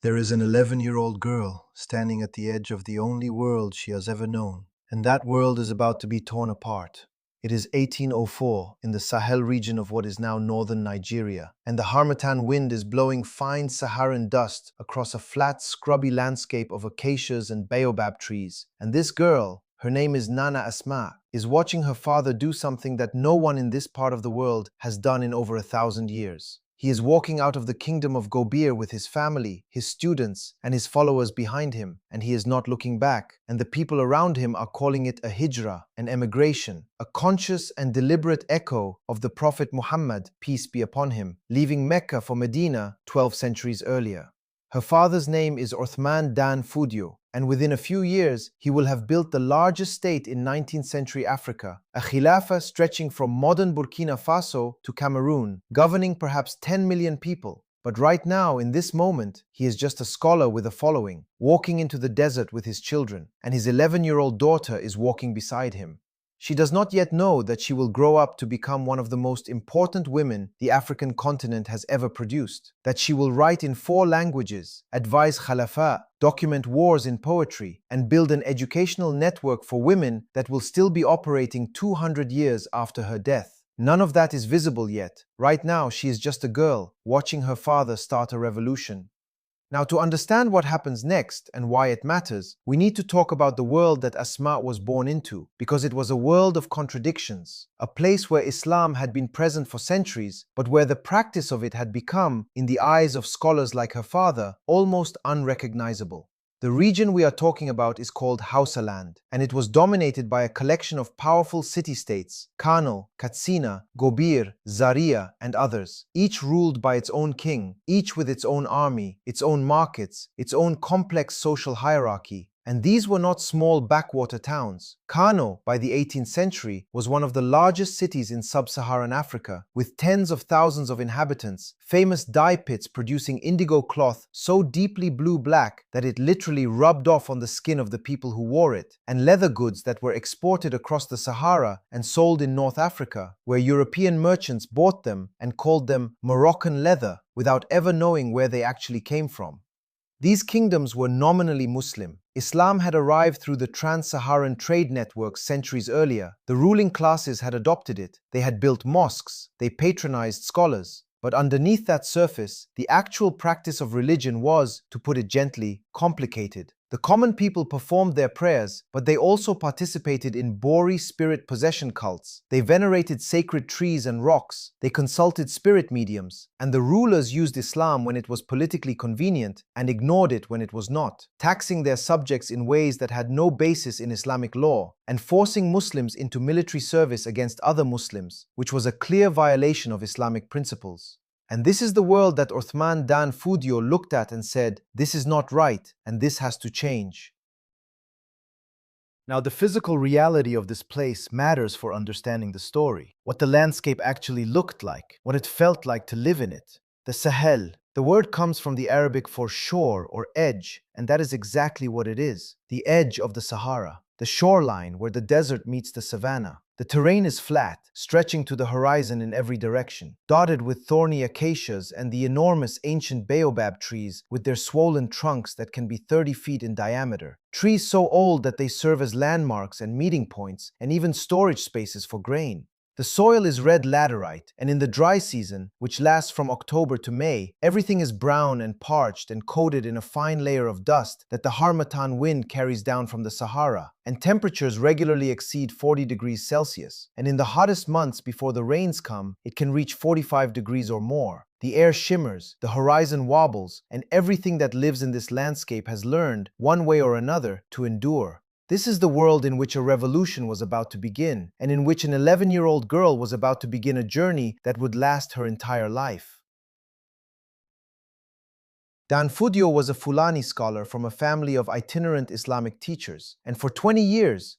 There is an 11-year-old girl standing at the edge of the only world she has ever known, and that world is about to be torn apart. It is 1804 in the Sahel region of what is now northern Nigeria, and the harmattan wind is blowing fine Saharan dust across a flat, scrubby landscape of acacias and baobab trees. And this girl, her name is Nana Asma'u, is watching her father do something that no one in this part of the world has done in over 1,000 years. He is walking out of the kingdom of Gobir with his family, his students, and his followers behind him, and he is not looking back, and the people around him are calling it a Hijra, an emigration, a conscious and deliberate echo of the Prophet Muhammad, peace be upon him, leaving Mecca for Medina 12 centuries earlier. Her father's name is Uthman Dan Fodio, and within a few years he will have built the largest state in 19th century Africa, a khilafah stretching from modern Burkina Faso to Cameroon, governing perhaps 10 million people. But right now, in this moment, he is just a scholar with a following, walking into the desert with his children, and his 11-year-old daughter is walking beside him. She does not yet know that she will grow up to become one of the most important women the African continent has ever produced, that she will write in 4 languages, advise khalafa, document wars in poetry, and build an educational network for women that will still be operating 200 years after her death. None of that is visible yet. Right now, she is just a girl, watching her father start a revolution. Now, to understand what happens next and why it matters, we need to talk about the world that Asma was born into, because it was a world of contradictions, a place where Islam had been present for centuries, but where the practice of it had become, in the eyes of scholars like her father, almost unrecognizable. The region we are talking about is called Hausaland, and it was dominated by a collection of powerful city-states, Kano, Katsina, Gobir, Zaria, and others, each ruled by its own king, each with its own army, its own markets, its own complex social hierarchy. And these were not small backwater towns. Kano, by the 18th century, was one of the largest cities in sub-Saharan Africa, with tens of thousands of inhabitants, famous dye pits producing indigo cloth so deeply blue-black that it literally rubbed off on the skin of the people who wore it, and leather goods that were exported across the Sahara and sold in North Africa, where European merchants bought them and called them Moroccan leather without ever knowing where they actually came from. These kingdoms were nominally Muslim. Islam had arrived through the trans-Saharan trade networks centuries earlier. The ruling classes had adopted it. They had built mosques. They patronized scholars. But underneath that surface, the actual practice of religion was, to put it gently, complicated. The common people performed their prayers, but they also participated in Bori spirit possession cults. They venerated sacred trees and rocks. They consulted spirit mediums. And the rulers used Islam when it was politically convenient and ignored it when it was not, taxing their subjects in ways that had no basis in Islamic law, and forcing Muslims into military service against other Muslims, which was a clear violation of Islamic principles. And this is the world that Uthman Dan Fodio looked at and said, this is not right, and this has to change. Now, the physical reality of this place matters for understanding the story. What the landscape actually looked like, what it felt like to live in it. The Sahel. The word comes from the Arabic for shore or edge, and that is exactly what it is. The edge of the Sahara. The shoreline where the desert meets the savanna. The terrain is flat, stretching to the horizon in every direction, dotted with thorny acacias and the enormous ancient baobab trees with their swollen trunks that can be 30 feet in diameter. Trees so old that they serve as landmarks and meeting points and even storage spaces for grain. The soil is red laterite, and in the dry season, which lasts from October to May, everything is brown and parched and coated in a fine layer of dust that the harmattan wind carries down from the Sahara, and temperatures regularly exceed 40 degrees Celsius. And in the hottest months before the rains come, it can reach 45 degrees or more. The air shimmers, the horizon wobbles, and everything that lives in this landscape has learned, one way or another, to endure. This is the world in which a revolution was about to begin, and in which an 11-year-old girl was about to begin a journey that would last her entire life. Dan Fodio was a Fulani scholar from a family of itinerant Islamic teachers, and for 20 years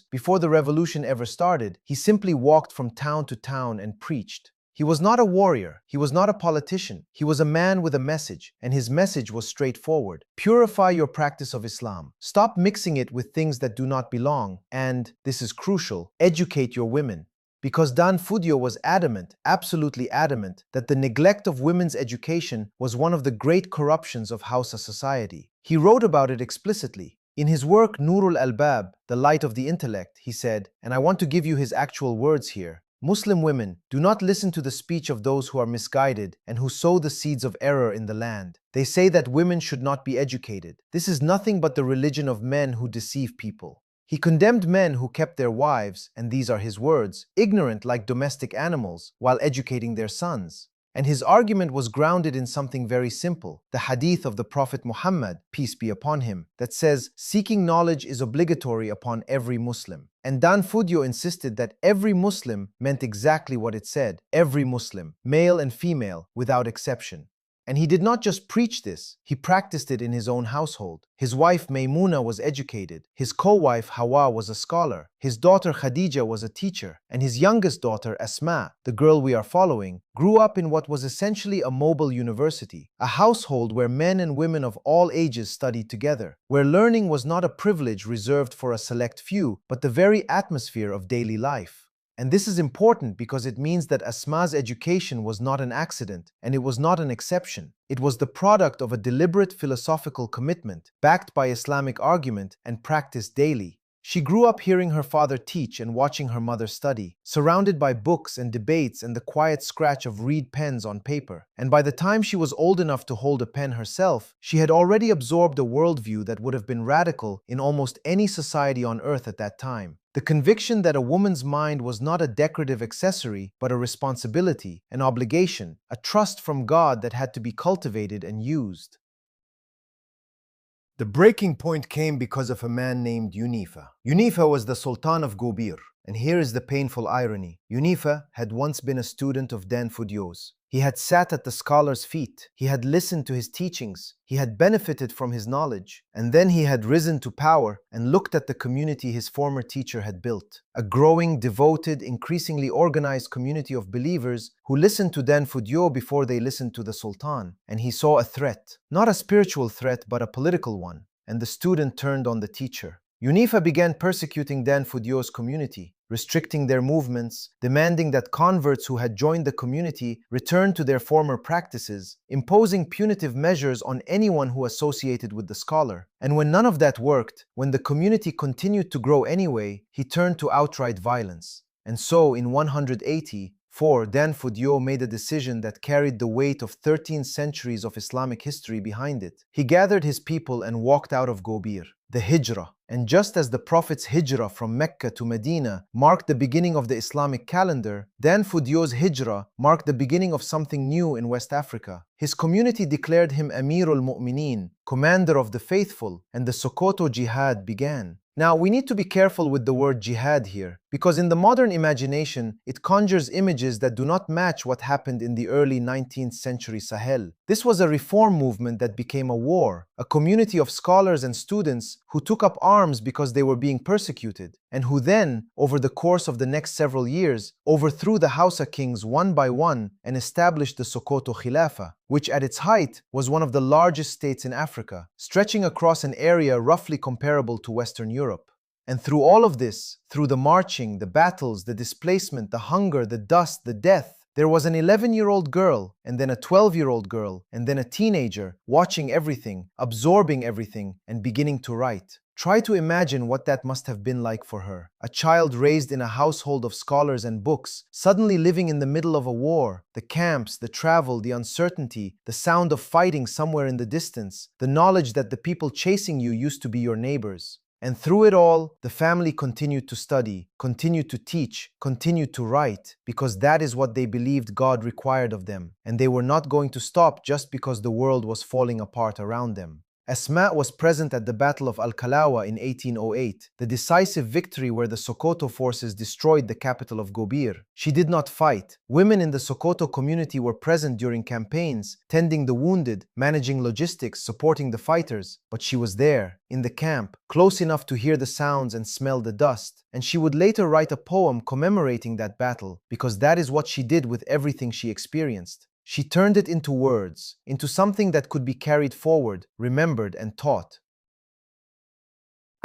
before the revolution ever started, he simply walked from town to town and preached. He was not a warrior, he was not a politician, he was a man with a message, and his message was straightforward. Purify your practice of Islam. Stop mixing it with things that do not belong, and, this is crucial, educate your women. Because Dan Fodio was adamant, absolutely adamant, that the neglect of women's education was one of the great corruptions of Hausa society. He wrote about it explicitly. In his work Nurul Albab, The Light of the Intellect, he said, and I want to give you his actual words here, Muslim women, do not listen to the speech of those who are misguided and who sow the seeds of error in the land. They say that women should not be educated. This is nothing but the religion of men who deceive people. He condemned men who kept their wives, and these are his words, ignorant like domestic animals, while educating their sons. And his argument was grounded in something very simple, the hadith of the Prophet Muhammad, peace be upon him, that says, seeking knowledge is obligatory upon every Muslim. And Dan Fodio insisted that every Muslim meant exactly what it said, every Muslim, male and female, without exception. And he did not just preach this, he practiced it in his own household. His wife Maymuna was educated, his co-wife Hawa was a scholar, his daughter Khadija was a teacher, and his youngest daughter Asma, the girl we are following, grew up in what was essentially a mobile university, a household where men and women of all ages studied together, where learning was not a privilege reserved for a select few, but the very atmosphere of daily life. And this is important because it means that Asma's education was not an accident, and it was not an exception. It was the product of a deliberate philosophical commitment, backed by Islamic argument and practiced daily. She grew up hearing her father teach and watching her mother study, surrounded by books and debates and the quiet scratch of reed pens on paper. And by the time she was old enough to hold a pen herself, she had already absorbed a worldview that would have been radical in almost any society on earth at that time. The conviction that a woman's mind was not a decorative accessory, but a responsibility, an obligation, a trust from God that had to be cultivated and used. The breaking point came because of a man named Unifa. Unifa was the Sultan of Gobir, and here is the painful irony. Unifa had once been a student of Dan Fodio's. He had sat at the scholar's feet, he had listened to his teachings, he had benefited from his knowledge, and then he had risen to power and looked at the community his former teacher had built. A growing, devoted, increasingly organized community of believers who listened to Dan Fodio before they listened to the Sultan, and he saw a threat, not a spiritual threat but a political one, and the student turned on the teacher. Unifa began persecuting Dan Fodio's community, restricting their movements, demanding that converts who had joined the community return to their former practices, imposing punitive measures on anyone who associated with the scholar. And when none of that worked, when the community continued to grow anyway, he turned to outright violence. And so, in 184, Dan Fodio made a decision that carried the weight of 13 centuries of Islamic history behind it. He gathered his people and walked out of Gobir, the Hijra. And just as the Prophet's Hijra from Mecca to Medina marked the beginning of the Islamic calendar, Dan Fodio's Hijra marked the beginning of something new in West Africa. His community declared him Amirul Mu'mineen, commander of the faithful, and the Sokoto Jihad began. Now, we need to be careful with the word jihad here, because in the modern imagination, it conjures images that do not match what happened in the early 19th century Sahel. This was a reform movement that became a war, a community of scholars and students who took up arms because they were being persecuted, and who then, over the course of the next several years, overthrew the Hausa kings one by one and established the Sokoto Caliphate, which at its height was one of the largest states in Africa, stretching across an area roughly comparable to Western Europe. And through all of this, through the marching, the battles, the displacement, the hunger, the dust, the death, there was an 11-year-old girl, and then a 12-year-old girl, and then a teenager, watching everything, absorbing everything, and beginning to write. Try to imagine what that must have been like for her. A child raised in a household of scholars and books, suddenly living in the middle of a war, the camps, the travel, the uncertainty, the sound of fighting somewhere in the distance, the knowledge that the people chasing you used to be your neighbors. And through it all, the family continued to study, continued to teach, continued to write, because that is what they believed God required of them, and they were not going to stop just because the world was falling apart around them. Asma was present at the Battle of Al-Kalawa in 1808, the decisive victory where the Sokoto forces destroyed the capital of Gobir. She did not fight. Women in the Sokoto community were present during campaigns, tending the wounded, managing logistics, supporting the fighters. But she was there, in the camp, close enough to hear the sounds and smell the dust. And she would later write a poem commemorating that battle, because that is what she did with everything she experienced. She turned it into words, into something that could be carried forward, remembered, and taught.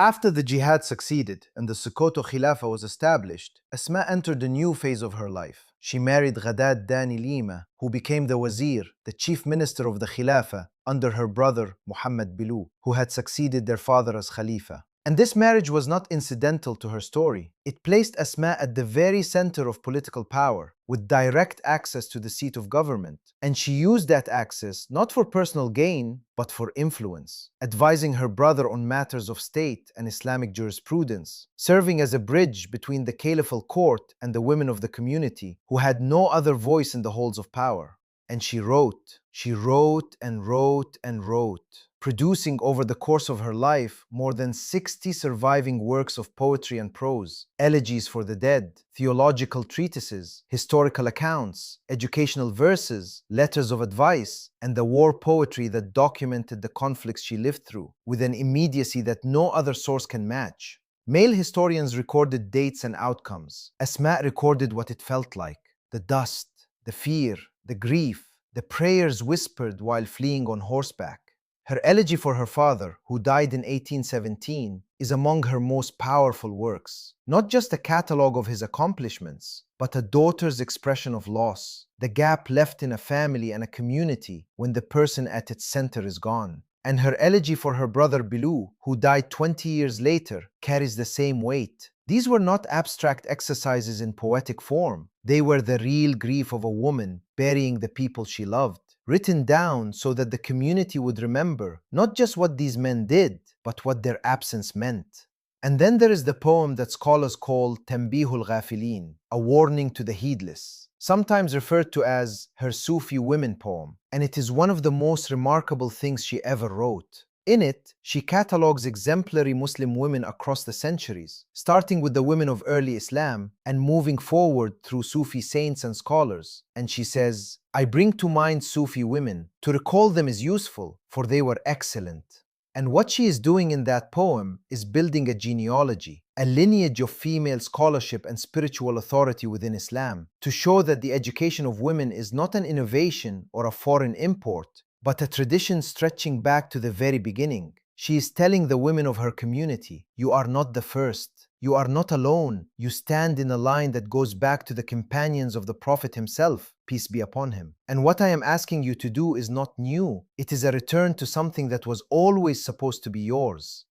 After the jihad succeeded and the Sokoto Caliphate was established, Asma entered a new phase of her life. She married Ghadad Dani Lima, who became the wazir, the chief minister of the Khilafah, under her brother Muhammad Bilu, who had succeeded their father as Khalifa. And this marriage was not incidental to her story. It placed Asma at the very center of political power, with direct access to the seat of government. And she used that access not for personal gain, but for influence, advising her brother on matters of state and Islamic jurisprudence, serving as a bridge between the caliphal court and the women of the community who had no other voice in the halls of power. And she wrote and wrote and wrote, producing over the course of her life more than 60 surviving works of poetry and prose, elegies for the dead, theological treatises, historical accounts, educational verses, letters of advice, and the war poetry that documented the conflicts she lived through with an immediacy that no other source can match. Male historians recorded dates and outcomes. Asma recorded what it felt like: the dust, the fear, the grief, the prayers whispered while fleeing on horseback. Her elegy for her father, who died in 1817, is among her most powerful works. Not just a catalogue of his accomplishments, but a daughter's expression of loss, the gap left in a family and a community when the person at its center is gone. And her elegy for her brother Bilu, who died 20 years later, carries the same weight. These were not abstract exercises in poetic form. They were the real grief of a woman burying the people she loved, written down so that the community would remember not just what these men did, but what their absence meant. And then there is the poem that scholars call Tanbihul Ghafilin, a warning to the heedless, sometimes referred to as her Sufi women poem, and it is one of the most remarkable things she ever wrote. In it, she catalogues exemplary Muslim women across the centuries, starting with the women of early Islam and moving forward through Sufi saints and scholars. And she says, "I bring to mind Sufi women. To recall them is useful, for they were excellent." And what she is doing in that poem is building a genealogy, a lineage of female scholarship and spiritual authority within Islam, to show that the education of women is not an innovation or a foreign import, but a tradition stretching back to the very beginning. She is telling the women of her community, you are not the first. You are not alone. You stand in a line that goes back to the companions of the Prophet himself, peace be upon him. And what I am asking you to do is not new. It is a return to something that was always supposed to be yours.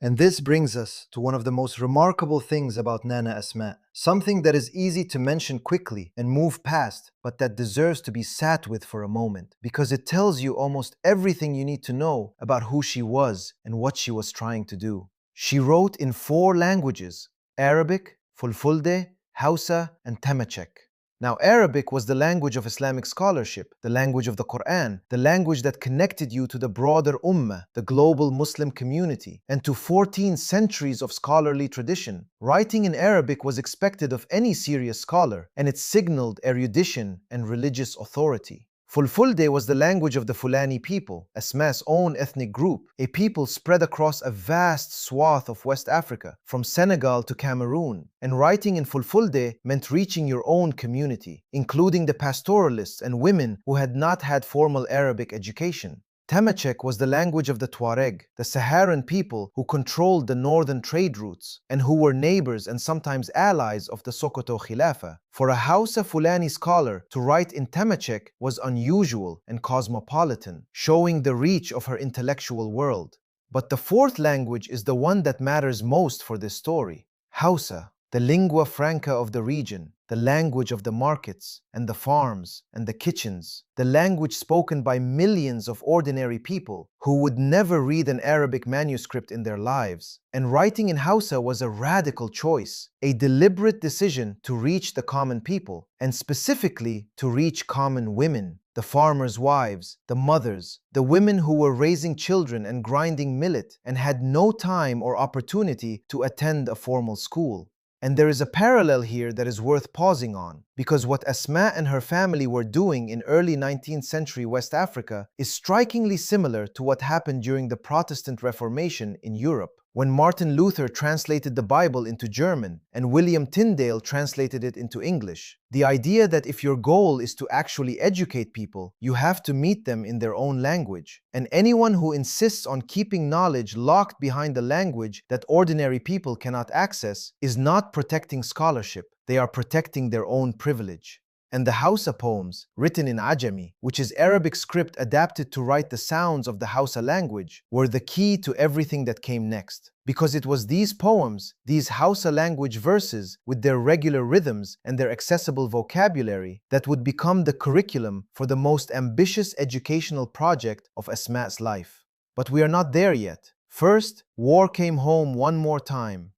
And this brings us to one of the most remarkable things about Nana Asma, something that is easy to mention quickly and move past, but that deserves to be sat with for a moment, because it tells you almost everything you need to know about who she was and what she was trying to do. She wrote in 4 languages: Arabic, Fulfulde, Hausa, and Tamashek. Now, Arabic was the language of Islamic scholarship, the language of the Quran, the language that connected you to the broader Ummah, the global Muslim community, and to 14 centuries of scholarly tradition. Writing in Arabic was expected of any serious scholar, and it signaled erudition and religious authority. Fulfulde was the language of the Fulani people, Asma's own ethnic group, a people spread across a vast swath of West Africa, from Senegal to Cameroon. And writing in Fulfulde meant reaching your own community, including the pastoralists and women who had not had formal Arabic education. Tamashek was the language of the Tuareg, the Saharan people who controlled the northern trade routes and who were neighbors and sometimes allies of the Sokoto Caliphate. For a Hausa Fulani scholar to write in Tamashek was unusual and cosmopolitan, showing the reach of her intellectual world. But the 4th language is the one that matters most for this story: Hausa, the lingua franca of the region, the language of the markets and the farms and the kitchens, the language spoken by millions of ordinary people who would never read an Arabic manuscript in their lives. And writing in Hausa was a radical choice, a deliberate decision to reach the common people, and specifically to reach common women, the farmers' wives, the mothers, the women who were raising children and grinding millet and had no time or opportunity to attend a formal school. And there is a parallel here that is worth pausing on, because what Asma and her family were doing in early 19th century West Africa is strikingly similar to what happened during the Protestant Reformation in Europe. when Martin Luther translated the Bible into German and William Tyndale translated it into English. The idea that if your goal is to actually educate people, you have to meet them in their own language. And anyone who insists on keeping knowledge locked behind a language that ordinary people cannot access is not protecting scholarship. They are protecting their own privilege. And the Hausa poems, written in Ajami, which is Arabic script adapted to write the sounds of the Hausa language, were the key to everything that came next. Because it was these poems, these Hausa language verses, with their regular rhythms and their accessible vocabulary, that would become the curriculum for the most ambitious educational project of Asma''s life. But we are not there yet. First, war came home one more time.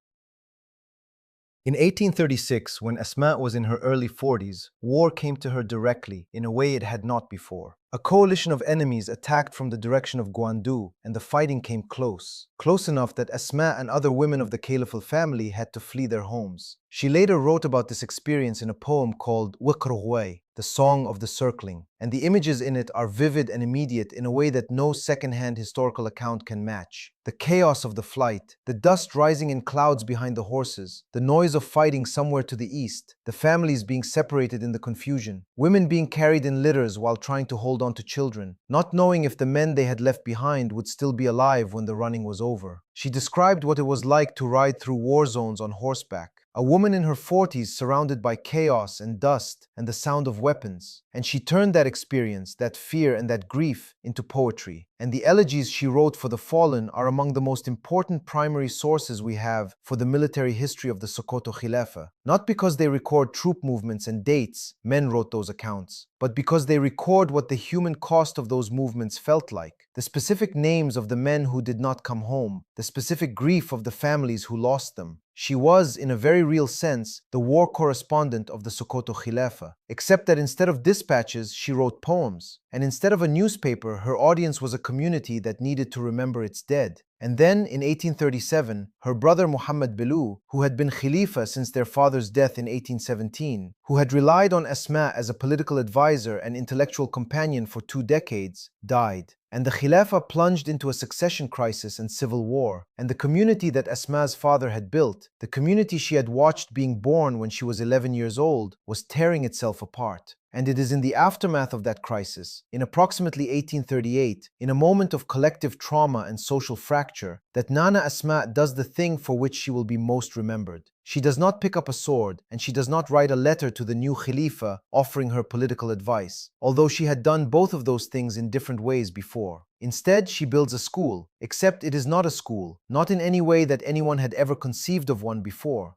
In 1836, when Asma was in her early 40s, war came to her directly in a way it had not before. A coalition of enemies attacked from the direction of Guandu, and the fighting came close enough that Asma and other women of the caliphal family had to flee their homes. She later wrote about this experience in a poem called Wiqrughway, the Song of the Circling, and the images in it are vivid and immediate in a way that no second-hand historical account can match. The chaos of the flight, the dust rising in clouds behind the horses, the noise of fighting somewhere to the east, the families being separated in the confusion, women being carried in litters while trying to hold on to children, not knowing if the men they had left behind would still be alive when the running was over. She described what it was like to ride through war zones on horseback. A woman in her 40s surrounded by chaos and dust and the sound of weapons. And she turned that experience, that fear and that grief into poetry. And the elegies she wrote for the fallen are among the most important primary sources we have for the military history of the Sokoto Caliphate. Not because they record troop movements and dates, men wrote those accounts, but because they record what the human cost of those movements felt like. The specific names of the men who did not come home, the specific grief of the families who lost them. She was, in a very real sense, the war correspondent of the Sokoto Caliphate, except that instead of dispatches, she wrote poems. And instead of a newspaper, her audience was a community that needed to remember its dead. And then, in 1837, her brother Muhammad Belu, who had been Khalifa since their father's death in 1817, who had relied on Asma as a political advisor and intellectual companion for 2 decades, died. And the Khilafah plunged into a succession crisis and civil war. And the community that Asma's father had built, the community she had watched being born when she was 11 years old, was tearing itself apart. And it is in the aftermath of that crisis, in approximately 1838, in a moment of collective trauma and social fracture, that Nana Asma' does the thing for which she will be most remembered. She does not pick up a sword, and she does not write a letter to the new Khalifa offering her political advice, although she had done both of those things in different ways before. Instead, she builds a school, except it is not a school, not in any way that anyone had ever conceived of one before.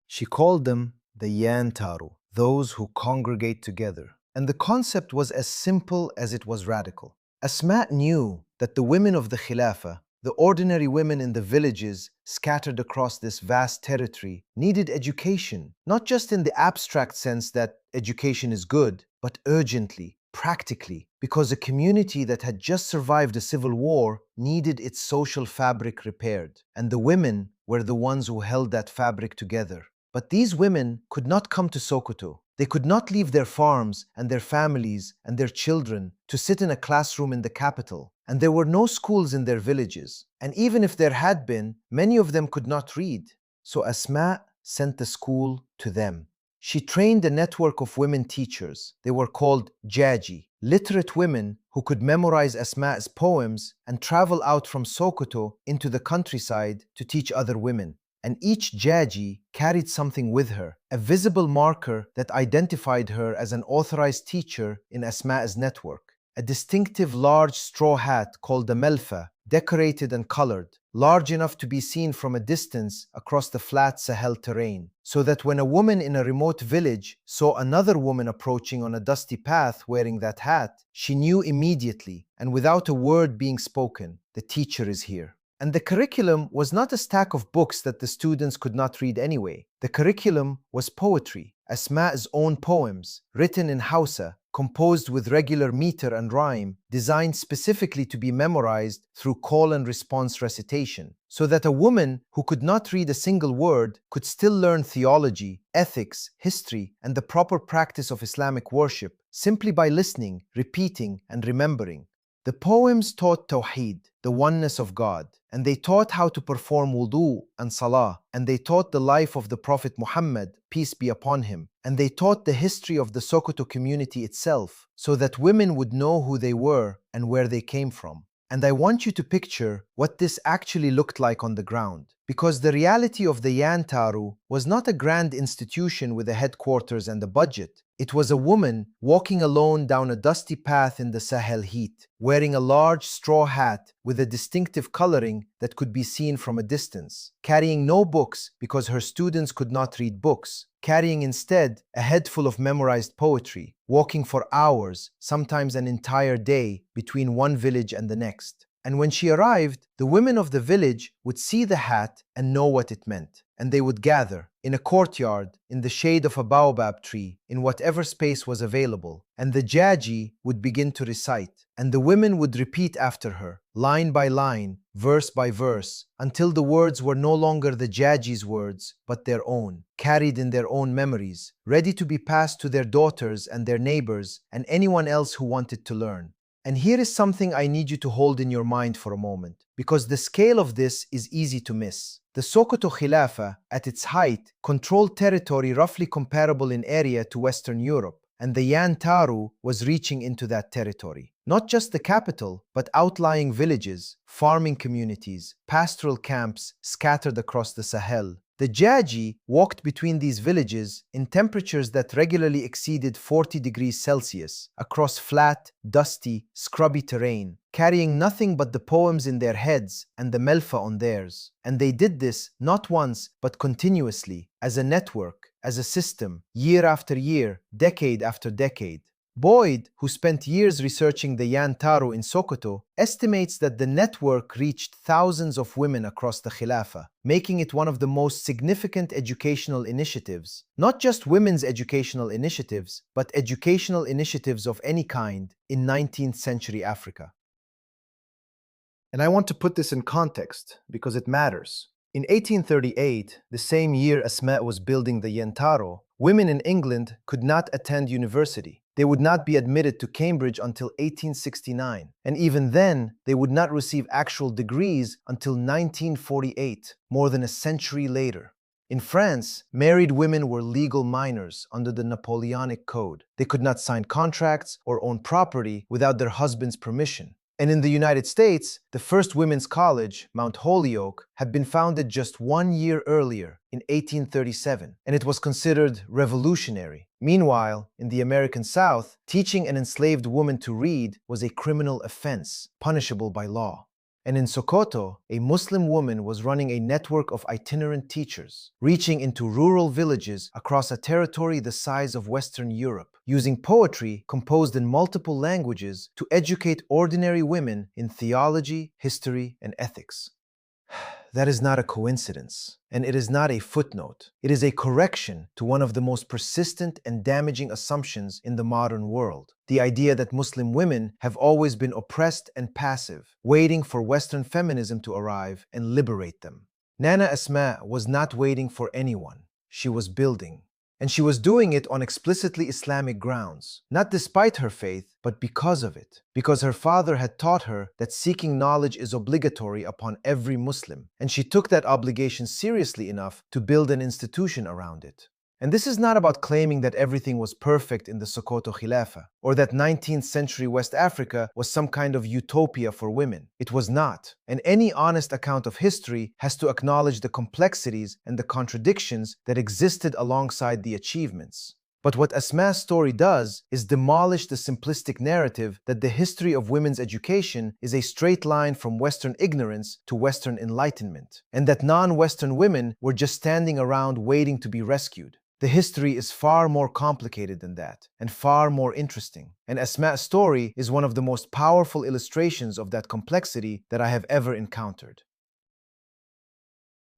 She called them the Yan Taru, those who congregate together. And the concept was as simple as it was radical. Asma knew that the women of the Khilafah, the ordinary women in the villages scattered across this vast territory, needed education, not just in the abstract sense that education is good, but urgently, practically, because a community that had just survived a civil war needed its social fabric repaired, and the women were the ones who held that fabric together. But these women could not come to Sokoto. They could not leave their farms and their families and their children to sit in a classroom in the capital. And there were no schools in their villages. And even if there had been, many of them could not read. So Asma sent the school to them. She trained a network of women teachers. They were called Jaji, literate women who could memorize Asma''s poems and travel out from Sokoto into the countryside to teach other women. And each Jaji carried something with her, a visible marker that identified her as an authorized teacher in Asma''s network. A distinctive large straw hat called the melfa, decorated and colored, large enough to be seen from a distance across the flat Sahel terrain, so that when a woman in a remote village saw another woman approaching on a dusty path wearing that hat, she knew immediately, and without a word being spoken, the teacher is here. And the curriculum was not a stack of books that the students could not read anyway. The curriculum was poetry, Asma''s own poems, written in Hausa, composed with regular meter and rhyme, designed specifically to be memorized through call and response recitation, so that a woman who could not read a single word could still learn theology, ethics, history, and the proper practice of Islamic worship simply by listening, repeating, and remembering. The poems taught Tawheed, the oneness of God, and they taught how to perform wudu and salah, and they taught the life of the Prophet Muhammad, peace be upon him, and they taught the history of the Sokoto community itself, so that women would know who they were and where they came from. And I want you to picture what this actually looked like on the ground. Because the reality of the Yan Taru was not a grand institution with a headquarters and a budget. It was a woman walking alone down a dusty path in the Sahel heat, wearing a large straw hat with a distinctive coloring that could be seen from a distance, carrying no books because her students could not read books, carrying instead a head full of memorized poetry, walking for hours, sometimes an entire day, between one village and the next. And when she arrived, the women of the village would see the hat and know what it meant. And they would gather in a courtyard, in the shade of a baobab tree, in whatever space was available. And the jaji would begin to recite. And the women would repeat after her, line by line, verse by verse, until the words were no longer the jaji's words, but their own, carried in their own memories, ready to be passed to their daughters and their neighbors and anyone else who wanted to learn. And here is something I need you to hold in your mind for a moment, because the scale of this is easy to miss. The Sokoto Caliphate, at its height, controlled territory roughly comparable in area to Western Europe, and the Yan Taru was reaching into that territory. Not just the capital, but outlying villages, farming communities, pastoral camps scattered across the Sahel. The Jaji walked between these villages in temperatures that regularly exceeded 40 degrees Celsius, across flat, dusty, scrubby terrain, carrying nothing but the poems in their heads and the melfa on theirs. And they did this not once, but continuously, as a network, as a system, year after year, decade after decade. Boyd, who spent years researching the Yan Taru in Sokoto, estimates that the network reached thousands of women across the Khilafah, making it one of the most significant educational initiatives. Not just women's educational initiatives, but educational initiatives of any kind in 19th century Africa. And I want to put this in context because it matters. In 1838, the same year Asma'u was building the Yan Taru, women in England could not attend university. They would not be admitted to Cambridge until 1869, and even then, they would not receive actual degrees until 1948, more than a century later. In France, married women were legal minors under the Napoleonic Code. They could not sign contracts or own property without their husband's permission. And in the United States, the first women's college, Mount Holyoke, had been founded just 1 year earlier, in 1837, and it was considered revolutionary. Meanwhile, in the American South, teaching an enslaved woman to read was a criminal offense, punishable by law. And in Sokoto, a Muslim woman was running a network of itinerant teachers, reaching into rural villages across a territory the size of Western Europe, using poetry composed in multiple languages to educate ordinary women in theology, history, and ethics. That is not a coincidence, and it is not a footnote. It is a correction to one of the most persistent and damaging assumptions in the modern world. The idea that Muslim women have always been oppressed and passive, waiting for Western feminism to arrive and liberate them. Nana Asma'u was not waiting for anyone. She was building. And she was doing it on explicitly Islamic grounds, not despite her faith, but because of it. Because her father had taught her that seeking knowledge is obligatory upon every Muslim, and she took that obligation seriously enough to build an institution around it. And this is not about claiming that everything was perfect in the Sokoto Khilafah, or that 19th century West Africa was some kind of utopia for women. It was not. And any honest account of history has to acknowledge the complexities and the contradictions that existed alongside the achievements. But what Asma'u's story does is demolish the simplistic narrative that the history of women's education is a straight line from Western ignorance to Western enlightenment, and that non-Western women were just standing around waiting to be rescued. The history is far more complicated than that, and far more interesting. And Asma'u's story is one of the most powerful illustrations of that complexity that I have ever encountered.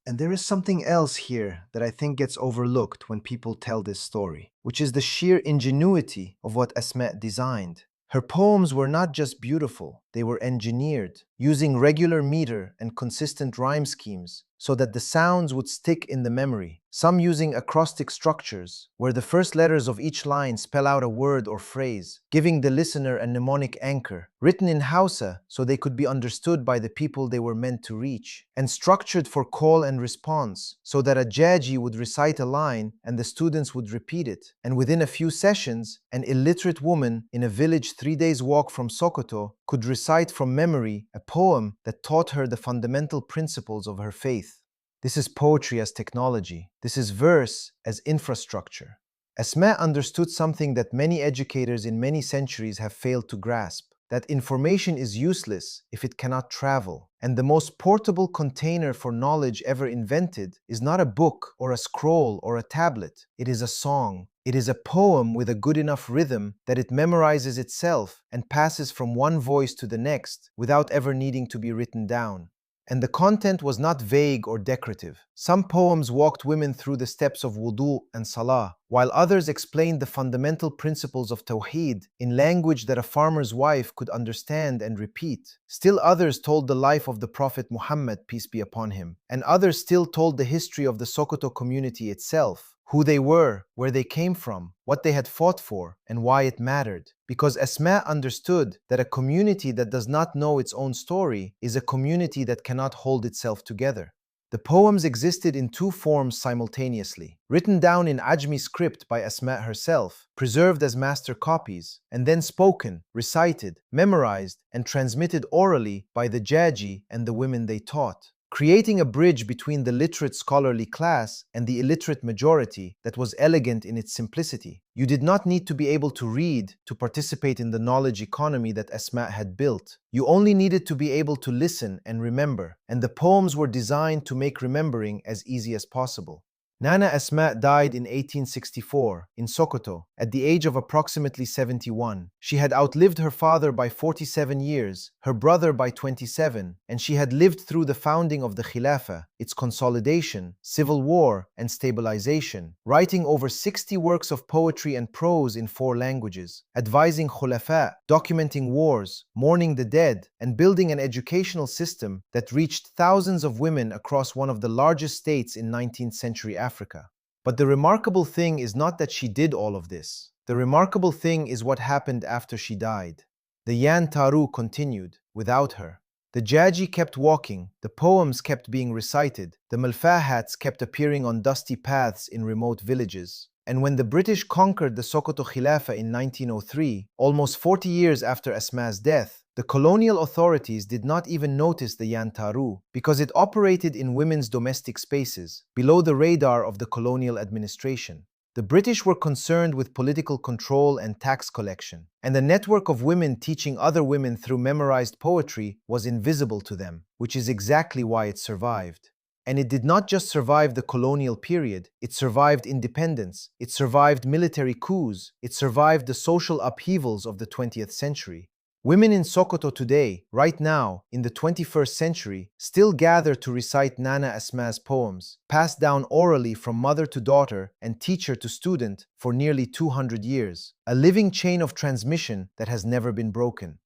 And there is something else here that I think gets overlooked when people tell this story, which is the sheer ingenuity of what Asma'u designed. Her poems were not just beautiful, they were engineered, using regular meter and consistent rhyme schemes so that the sounds would stick in the memory. some using acrostic structures, where the first letters of each line spell out a word or phrase, giving the listener a mnemonic anchor, written in Hausa so they could be understood by the people they were meant to reach, and structured for call and response, so that a jaji would recite a line and the students would repeat it. And within a few sessions, an illiterate woman in a village 3 days' walk from Sokoto could recite from memory a poem that taught her the fundamental principles of her faith. This is poetry as technology. This is verse as infrastructure. Asma understood something that many educators in many centuries have failed to grasp, that information is useless if it cannot travel. And the most portable container for knowledge ever invented is not a book or a scroll or a tablet. It is a song. It is a poem with a good enough rhythm that it memorizes itself and passes from one voice to the next without ever needing to be written down. And the content was not vague or decorative. Some poems walked women through the steps of wudu and salah, while others explained the fundamental principles of tawheed in language that a farmer's wife could understand and repeat. Still others told the life of the Prophet Muhammad, peace be upon him, and others still told the history of the Sokoto community itself, who they were, where they came from, what they had fought for, and why it mattered. Because Asma understood that a community that does not know its own story is a community that cannot hold itself together. The poems existed in two forms simultaneously, written down in Ajmi script by Asma herself, preserved as master copies, and then spoken, recited, memorized, and transmitted orally by the jaji and the women they taught, creating a bridge between the literate scholarly class and the illiterate majority that was elegant in its simplicity. You did not need to be able to read to participate in the knowledge economy that Asma had built. You only needed to be able to listen and remember, and the poems were designed to make remembering as easy as possible. Nana Asma died in 1864 in Sokoto at the age of approximately 71. She had outlived her father by 47 years, her brother by 27, and she had lived through the founding of the Khilafah, its consolidation, civil war, and stabilization, writing over 60 works of poetry and prose in 4 languages, advising khulafa, documenting wars, mourning the dead, and building an educational system that reached thousands of women across one of the largest states in 19th century Africa. But the remarkable thing is not that she did all of this. The remarkable thing is what happened after she died. The Yan Taru continued without her. The jaji kept walking, the poems kept being recited, the malfahats kept appearing on dusty paths in remote villages. And when the British conquered the Sokoto Khilafah in 1903, almost 40 years after Asma's death, the colonial authorities did not even notice the Yan Taru because it operated in women's domestic spaces, below the radar of the colonial administration. The British were concerned with political control and tax collection, and the network of women teaching other women through memorized poetry was invisible to them, which is exactly why it survived. And it did not just survive the colonial period, it survived independence, it survived military coups, it survived the social upheavals of the 20th century. Women in Sokoto today, right now, in the 21st century, still gather to recite Nana Asma'u's poems, passed down orally from mother to daughter and teacher to student for nearly 200 years, a living chain of transmission that has never been broken.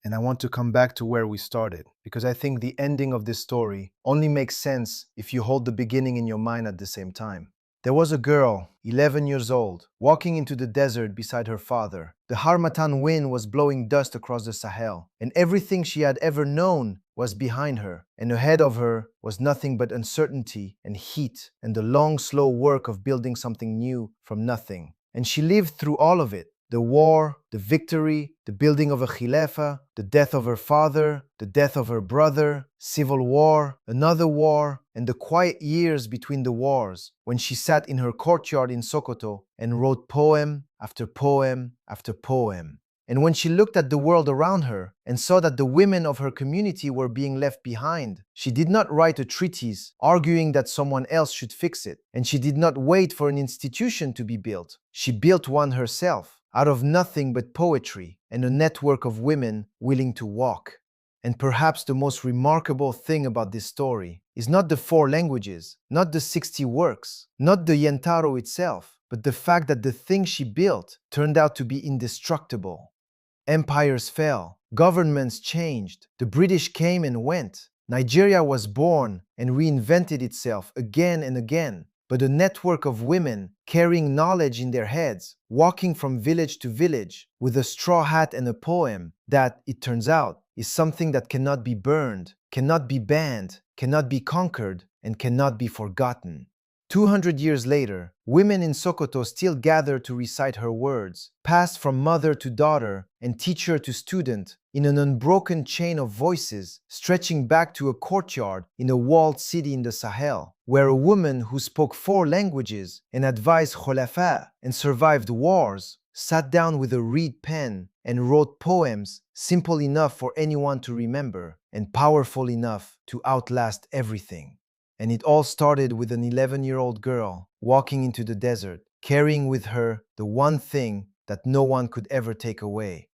And I want to come back to where we started, because I think the ending of this story only makes sense if you hold the beginning in your mind at the same time. There was a girl, 11 years old, walking into the desert beside her father. The Harmattan wind was blowing dust across the Sahel, and everything she had ever known was behind her, and ahead of her was nothing but uncertainty and heat and the long, slow work of building something new from nothing. And she lived through all of it. The war, the victory, the building of a khilafah, the death of her father, the death of her brother, civil war, another war, and the quiet years between the wars, when she sat in her courtyard in Sokoto and wrote poem after poem after poem. And when she looked at the world around her and saw that the women of her community were being left behind, she did not write a treatise arguing that someone else should fix it, and she did not wait for an institution to be built. She built one herself, out of nothing but poetry and a network of women willing to walk. And perhaps the most remarkable thing about this story is not the 4 languages, not the 60 works, not the Yan Taru itself, but the fact that the thing she built turned out to be indestructible. Empires fell, governments changed, the British came and went, Nigeria was born and reinvented itself again and again, but a network of women carrying knowledge in their heads, walking from village to village with a straw hat and a poem that, it turns out, is something that cannot be burned, cannot be banned, cannot be conquered, and cannot be forgotten. 200 years later, women in Sokoto still gather to recite her words, passed from mother to daughter and teacher to student, in an unbroken chain of voices stretching back to a courtyard in a walled city in the Sahel, where a woman who spoke 4 languages and advised khulafa and survived wars sat down with a reed pen and wrote poems simple enough for anyone to remember and powerful enough to outlast everything. And it all started with an 11-year-old girl walking into the desert, carrying with her the one thing that no one could ever take away: